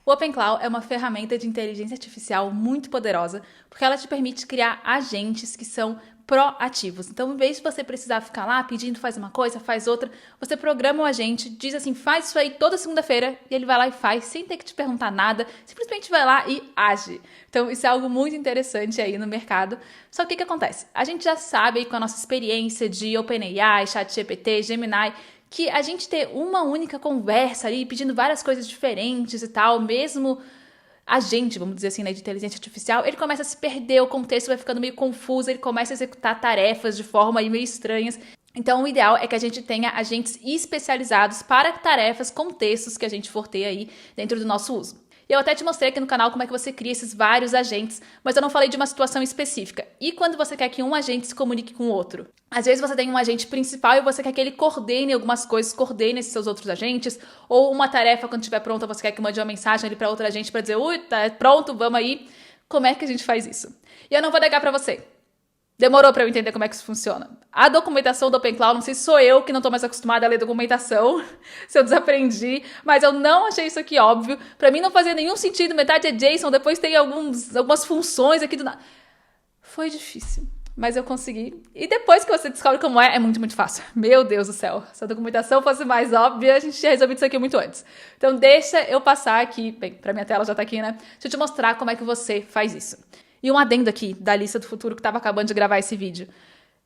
O OpenClaw é uma ferramenta de inteligência artificial muito poderosa, porque ela te permite criar agentes que são proativos. Então, em vez de você precisar ficar lá pedindo faz uma coisa, faz outra, você programa o agente, diz assim, faz isso aí toda segunda-feira, e ele vai lá e faz, sem ter que te perguntar nada, simplesmente vai lá e age. Então, isso é algo muito interessante aí no mercado. Só que o que acontece? A gente já sabe aí com a nossa experiência de OpenAI, ChatGPT, Gemini, que a gente ter uma única conversa ali, pedindo várias coisas diferentes e tal, mesmo agente, vamos dizer assim, né, de inteligência artificial, ele começa a se perder, o contexto vai ficando meio confuso, ele começa a executar tarefas de forma aí meio estranhas. Então, o ideal é que a gente tenha agentes especializados para tarefas, contextos que a gente for ter aí dentro do nosso uso. E eu até te mostrei aqui no canal como é que você cria esses vários agentes, mas eu não falei de uma situação específica. E quando você quer que um agente se comunique com o outro? Às vezes você tem um agente principal e você quer que ele coordene algumas coisas, coordene esses seus outros agentes, ou uma tarefa, quando estiver pronta, você quer que mande uma mensagem ali para outro agente para dizer, ui, tá pronto, vamos aí. Como é que a gente faz isso? E eu não vou negar para você. Demorou para eu entender como é que isso funciona. A documentação do OpenClaw, não sei se sou eu que não tô mais acostumada a ler documentação, se eu desaprendi, mas eu não achei isso aqui óbvio. Para mim não fazia nenhum sentido, metade é JSON, depois tem algumas funções aqui do nada. Foi difícil, mas eu consegui. E depois que você descobre como é muito, muito fácil. Meu Deus do céu, se a documentação fosse mais óbvia, a gente tinha resolvido isso aqui muito antes. Então deixa eu passar aqui, bem, pra minha tela já tá aqui, né? Deixa eu te mostrar como é que você faz isso. E um adendo aqui da lista do futuro que estava acabando de gravar esse vídeo.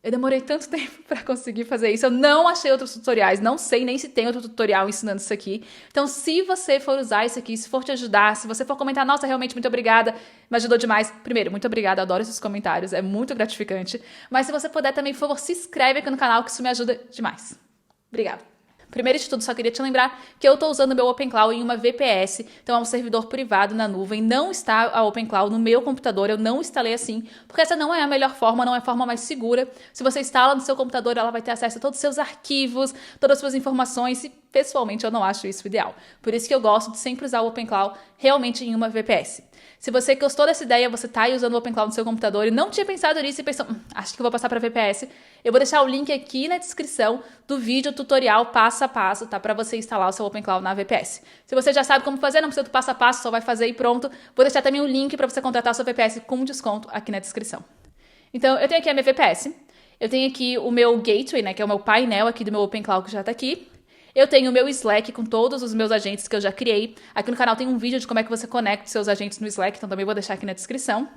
Eu demorei tanto tempo para conseguir fazer isso. Eu não achei outros tutoriais. Não sei nem se tem outro tutorial ensinando isso aqui. Então, se você for usar isso aqui, se for te ajudar, se você for comentar, nossa, realmente, muito obrigada, me ajudou demais. Primeiro, muito obrigada, adoro esses comentários, é muito gratificante. Mas se você puder também, por favor, se inscreve aqui no canal, que isso me ajuda demais. Obrigada. Primeiro de tudo, só queria te lembrar que eu estou usando o meu OpenClaw em uma VPS, então é um servidor privado na nuvem, não está a OpenClaw no meu computador, eu não instalei assim, porque essa não é a melhor forma, não é a forma mais segura. Se você instala no seu computador, ela vai ter acesso a todos os seus arquivos, todas as suas informações, e pessoalmente eu não acho isso ideal. Por isso que eu gosto de sempre usar o OpenClaw realmente em uma VPS. Se você gostou dessa ideia, você está aí usando o OpenClaw no seu computador e não tinha pensado nisso e pensou, acho que eu vou passar para VPS, eu vou deixar o link aqui na descrição do vídeo tutorial passo a passo, tá? Para você instalar o seu OpenClaw na VPS. Se você já sabe como fazer, não precisa do passo a passo, só vai fazer e pronto. Vou deixar também o link para você contratar a sua VPS com desconto aqui na descrição. Então, eu tenho aqui a minha VPS, eu tenho aqui o meu gateway, né, que é o meu painel aqui do meu OpenClaw que já está aqui. Eu tenho o meu Slack com todos os meus agentes que eu já criei. Aqui no canal tem um vídeo de como é que você conecta os seus agentes no Slack, então também vou deixar aqui na descrição.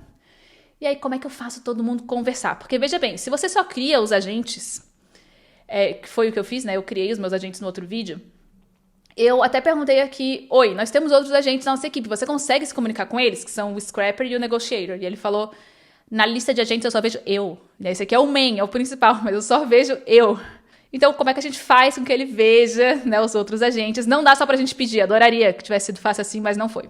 E aí, como é que eu faço todo mundo conversar? Porque, veja bem, se você só cria os agentes, que foi o que eu fiz, né? Eu criei os meus agentes no outro vídeo. Eu até perguntei aqui, oi, nós temos outros agentes na nossa equipe, você consegue se comunicar com eles? Que são o Scrapper e o Negotiator. E ele falou, na lista de agentes eu só vejo eu. Esse aqui é o main, é o principal, mas eu só vejo eu. Então, como é que a gente faz com que ele veja, né, os outros agentes? Não dá só pra gente pedir, adoraria que tivesse sido fácil assim, mas não foi.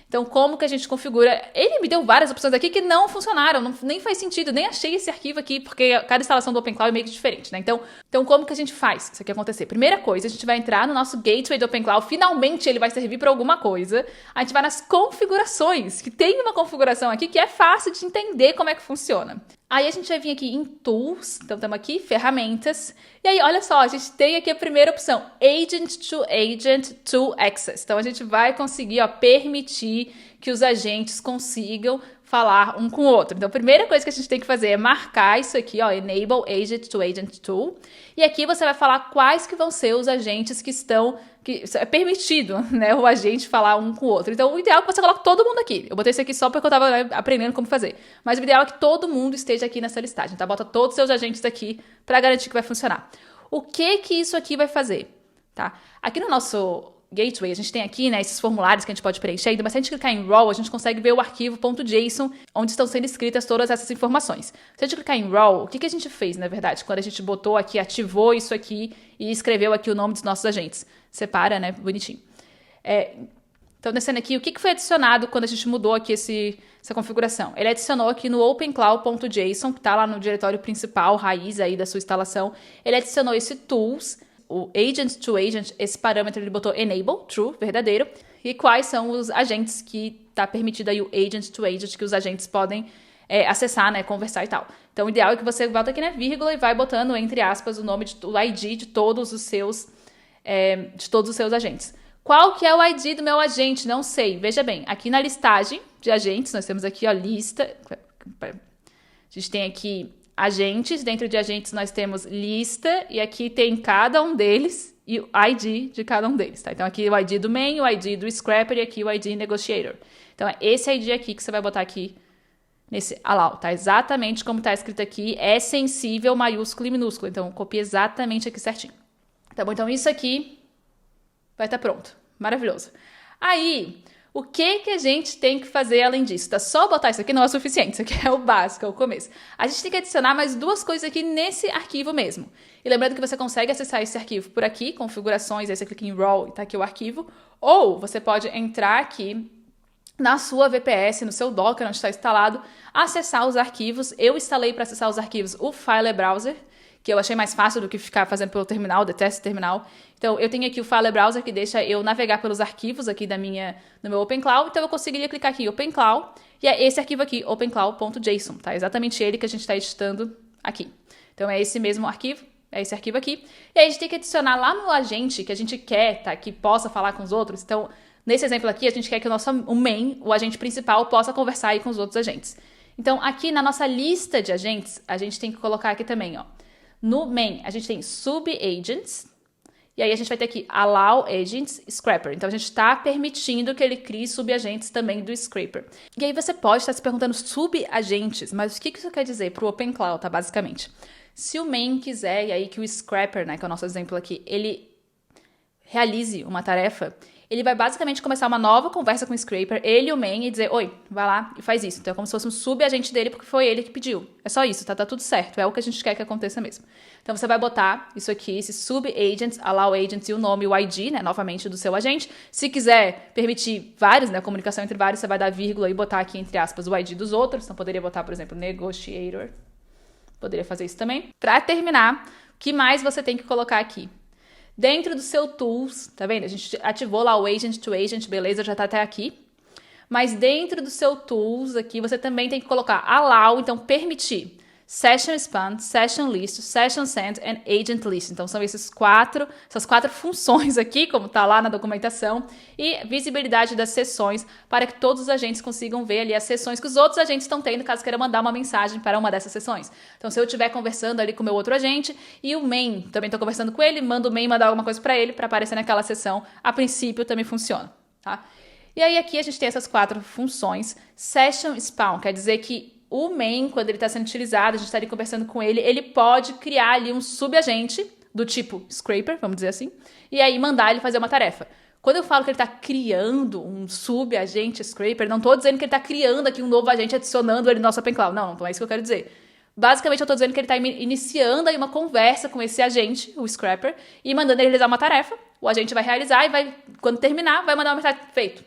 Então, como que a gente configura? Ele me deu várias opções aqui que não funcionaram, nem faz sentido, nem achei esse arquivo aqui, porque cada instalação do OpenClaw é meio que diferente, né? Então, como que a gente faz isso aqui acontecer? Primeira coisa, a gente vai entrar no nosso gateway do OpenClaw, finalmente ele vai servir para alguma coisa. A gente vai nas configurações, que tem uma configuração aqui que é fácil de entender como é que funciona. Aí a gente vai vir aqui em Tools, então estamos aqui, Ferramentas, e aí olha só, a gente tem aqui a primeira opção, Agent to Access. Então a gente vai conseguir permitir que os agentes consigam falar um com o outro. Então a primeira coisa que a gente tem que fazer é marcar isso aqui, Enable Agent Tool, e aqui você vai falar quais que vão ser os agentes que é permitido, né, o agente falar um com o outro. Então, o ideal é que você coloque todo mundo aqui. Eu botei isso aqui só porque eu tava aprendendo como fazer. Mas o ideal é que todo mundo esteja aqui nessa listagem, tá? Bota todos os seus agentes aqui para garantir que vai funcionar. O que isso aqui vai fazer, tá? Aqui no nosso gateway, a gente tem aqui, né, esses formulários que a gente pode preencher, mas se a gente clicar em Raw, a gente consegue ver o arquivo .json, onde estão sendo escritas todas essas informações. Se a gente clicar em Raw, o que a gente fez, na verdade, quando a gente botou aqui, ativou isso aqui e escreveu aqui o nome dos nossos agentes? Separa, né, bonitinho. Então, descendo aqui, o que foi adicionado quando a gente mudou aqui essa configuração? Ele adicionou aqui no openclaw.json, que está lá no diretório principal, raiz aí da sua instalação, ele adicionou esse tools, o agent to agent, esse parâmetro ele botou enable, true, verdadeiro, e quais são os agentes que está permitido aí o agent to agent, que os agentes podem acessar, né, conversar e tal. Então, o ideal é que você volta aqui na vírgula e vai botando, entre aspas, o nome, o ID de todos os seus agentes. Qual que é o ID do meu agente? Não sei. Veja bem, aqui na listagem de agentes, nós temos aqui, ó, lista. A gente tem aqui agentes, dentro de agentes nós temos lista, e aqui tem cada um deles e o ID de cada um deles, tá? Então aqui o ID do main, o ID do scrapper e aqui o ID negotiator. Então é esse ID aqui que você vai botar aqui nesse allow, tá? Exatamente como tá escrito aqui, é sensível maiúsculo e minúsculo. Então copia exatamente aqui certinho. Tá bom? Então isso aqui vai estar pronto. Maravilhoso. Aí, o que a gente tem que fazer além disso? Tá? Só botar isso aqui não é suficiente. Isso aqui é o básico, é o começo. A gente tem que adicionar mais duas coisas aqui nesse arquivo mesmo. E lembrando que você consegue acessar esse arquivo por aqui, configurações, aí você clica em Raw e tá aqui o arquivo. Ou você pode entrar aqui na sua VPS, no seu Docker, onde está instalado, acessar os arquivos. Eu instalei para acessar os arquivos o File Browser, que eu achei mais fácil do que ficar fazendo pelo terminal, detesto terminal. Então, eu tenho aqui o File Browser, que deixa eu navegar pelos arquivos aqui no meu OpenCloud. Então, eu conseguiria clicar aqui em OpenCloud, e é esse arquivo aqui, opencloud.json, tá? Exatamente ele que a gente está editando aqui. Então, é esse mesmo arquivo, é esse arquivo aqui. E aí, a gente tem que adicionar lá no agente que a gente quer, tá? Que possa falar com os outros. Então, nesse exemplo aqui, a gente quer que o main, o agente principal, possa conversar aí com os outros agentes. Então, aqui na nossa lista de agentes, a gente tem que colocar aqui também, ó. No main, a gente tem sub-agents, e aí a gente vai ter aqui allow agents scraper. Então, a gente está permitindo que ele crie sub-agentes também do scraper. E aí você pode estar se perguntando sub-agentes, mas o que isso quer dizer para o OpenCloud, tá? Basicamente, se o main quiser, e aí que o scraper, né, que é o nosso exemplo aqui, ele realize uma tarefa, ele vai basicamente começar uma nova conversa com o scraper, ele e o main, e dizer, oi, vai lá e faz isso. Então é como se fosse um sub-agente dele, porque foi ele que pediu. É só isso, tá tudo certo, é o que a gente quer que aconteça mesmo. Então você vai botar isso aqui, esse sub-agents, allow agents e o nome, o ID, né, novamente do seu agente. Se quiser permitir vários, né, a comunicação entre vários, você vai dar vírgula e botar aqui, entre aspas, o ID dos outros. Então poderia botar, por exemplo, negotiator. Poderia fazer isso também. Para terminar, o que mais você tem que colocar aqui? Dentro do seu tools, tá vendo? A gente ativou lá o agent to agent, beleza, já tá até aqui. Mas dentro do seu tools aqui, você também tem que colocar allow, então permitir session span, session list, session send and agent list. Então são essas quatro funções aqui, como tá lá na documentação, e visibilidade das sessões para que todos os agentes consigam ver ali as sessões que os outros agentes estão tendo, caso queira mandar uma mensagem para uma dessas sessões. Então se eu estiver conversando ali com o meu outro agente e o main, também estou conversando com ele, mando o main mandar alguma coisa para ele para aparecer naquela sessão, a princípio também funciona, tá? E aí aqui a gente tem essas quatro funções. Session spawn quer dizer que o main, quando ele está sendo utilizado, a gente está ali conversando com ele, ele pode criar ali um subagente do tipo scraper, vamos dizer assim, e aí mandar ele fazer uma tarefa. Quando eu falo que ele está criando um subagente scraper, não estou dizendo que ele está criando aqui um novo agente, adicionando ele no nosso OpenCloud. Não é isso que eu quero dizer. Basicamente, eu estou dizendo que ele está iniciando aí uma conversa com esse agente, o scraper, e mandando ele realizar uma tarefa. O agente vai realizar e vai, quando terminar, vai mandar uma mensagem feito.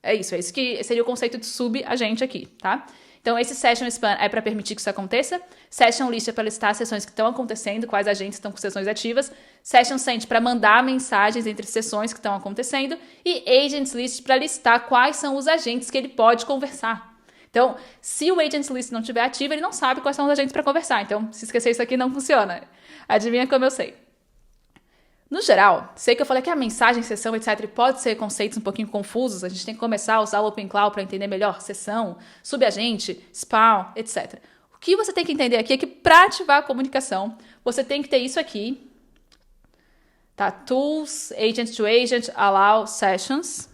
É isso que seria o conceito de subagente aqui, tá? Então, esse Session Span é para permitir que isso aconteça. Session List é para listar as sessões que estão acontecendo, quais agentes estão com sessões ativas. Session Send para mandar mensagens entre sessões que estão acontecendo. E Agents List para listar quais são os agentes que ele pode conversar. Então, se o Agents List não estiver ativo, ele não sabe quais são os agentes para conversar. Então, se esquecer isso aqui, não funciona. Adivinha como eu sei? No geral, sei que eu falei que a mensagem, sessão, etc. pode ser conceitos um pouquinho confusos. A gente tem que começar a usar o OpenCloud para entender melhor sessão, subagente, spawn, etc. O que você tem que entender aqui é que para ativar a comunicação, você tem que ter isso aqui. Tá? Tools, Agent to Agent, Allow Sessions.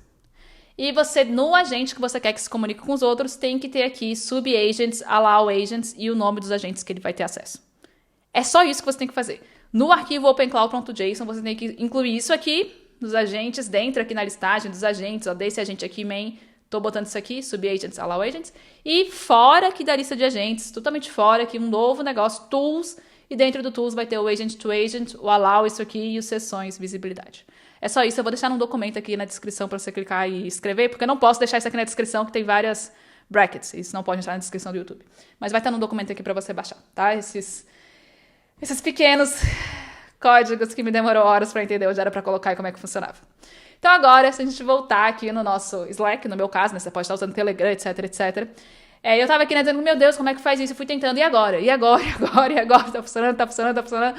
E você, no agente que você quer que se comunique com os outros, tem que ter aqui Sub-Agents, Allow Agents e o nome dos agentes que ele vai ter acesso. É só isso que você tem que fazer. No arquivo opencloud.json, você tem que incluir isso aqui, nos agentes, dentro aqui na listagem dos agentes, ó, desse agente aqui, main, tô botando isso aqui, sub-agents, allow agents, e fora aqui da lista de agentes, totalmente fora aqui, um novo negócio, tools, e dentro do tools vai ter o agent to agent, o allow, isso aqui, e os sessões, visibilidade. É só isso, eu vou deixar num documento aqui na descrição para você clicar e escrever, porque eu não posso deixar isso aqui na descrição, que tem várias brackets, isso não pode entrar na descrição do YouTube. Mas vai estar num documento aqui para você baixar, tá? Esses pequenos códigos que me demorou horas para entender onde era para colocar e como é que funcionava. Então agora, se a gente voltar aqui no nosso Slack, no meu caso, né, você pode estar usando Telegram, etc, etc. Eu tava aqui, né, dizendo, meu Deus, como é que faz isso? Eu fui tentando, e agora? Tá funcionando?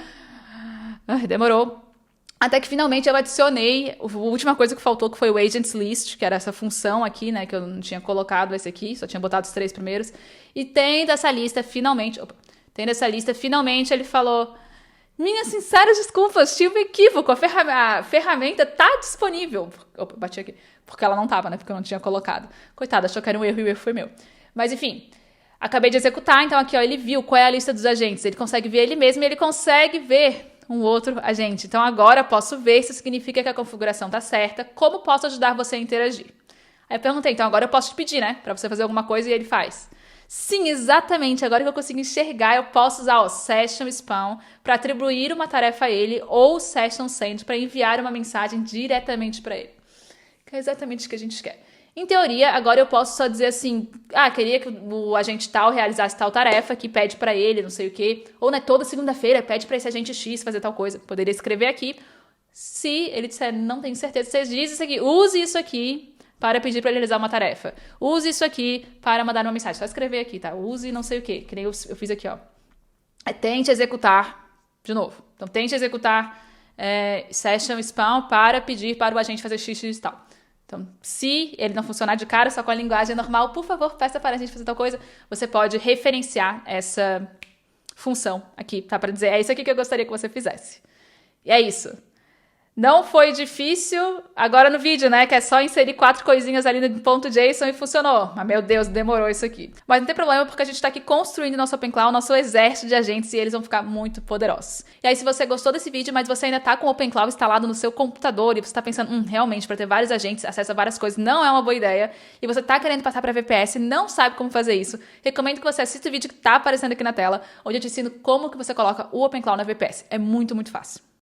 Ai, demorou. Até que finalmente eu adicionei a última coisa que faltou, que foi o Agents List, que era essa função aqui, né, que eu não tinha colocado esse aqui, só tinha botado os 3 primeiros. E tendo essa lista, finalmente ele falou: minhas sinceras desculpas, tive um equívoco, a ferramenta tá disponível. Opa, bati aqui, porque ela não tava, né, porque eu não tinha colocado. Coitada, achou que era um erro e o erro foi meu. Mas enfim, acabei de executar, então aqui ó, ele viu qual é a lista dos agentes, ele consegue ver ele mesmo e ele consegue ver um outro agente. Então agora eu posso ver se significa que a configuração tá certa, como posso ajudar você a interagir. Aí eu perguntei, então agora eu posso te pedir, né, pra você fazer alguma coisa e ele faz. Sim, exatamente. Agora que eu consigo enxergar, eu posso usar o Session Spawn para atribuir uma tarefa a ele ou o Session Send para enviar uma mensagem diretamente para ele. Que é exatamente o que a gente quer. Em teoria, agora eu posso só dizer assim, queria que o agente tal realizasse tal tarefa, que pede para ele, não sei o quê. Ou, né, toda segunda-feira pede para esse agente X fazer tal coisa. Poderia escrever aqui. Se ele disser, não tenho certeza, você diz isso aqui, use isso aqui para pedir para ele realizar uma tarefa. Use isso aqui para mandar uma mensagem. Só escrever aqui, tá? Use não sei o quê. Que nem eu fiz aqui, ó. Tente executar, de novo. Então, tente executar Session Spawn para pedir para o agente fazer x e tal. Então, se ele não funcionar de cara, só com a linguagem normal, por favor, peça para a gente fazer tal coisa. Você pode referenciar essa função aqui, tá? Para dizer, é isso aqui que eu gostaria que você fizesse. E é isso. Não foi difícil agora no vídeo, né? Que é só inserir 4 coisinhas ali no ponto .json e funcionou. Mas, meu Deus, demorou isso aqui. Mas não tem problema, porque a gente tá aqui construindo nosso OpenClaw, nosso exército de agentes, e eles vão ficar muito poderosos. E aí, se você gostou desse vídeo, mas você ainda tá com o OpenClaw instalado no seu computador, e você tá pensando, realmente, para ter vários agentes, acesso a várias coisas, não é uma boa ideia, e você tá querendo passar para VPS, não sabe como fazer isso, recomendo que você assista o vídeo que tá aparecendo aqui na tela, onde eu te ensino como que você coloca o OpenClaw na VPS. É muito, muito fácil.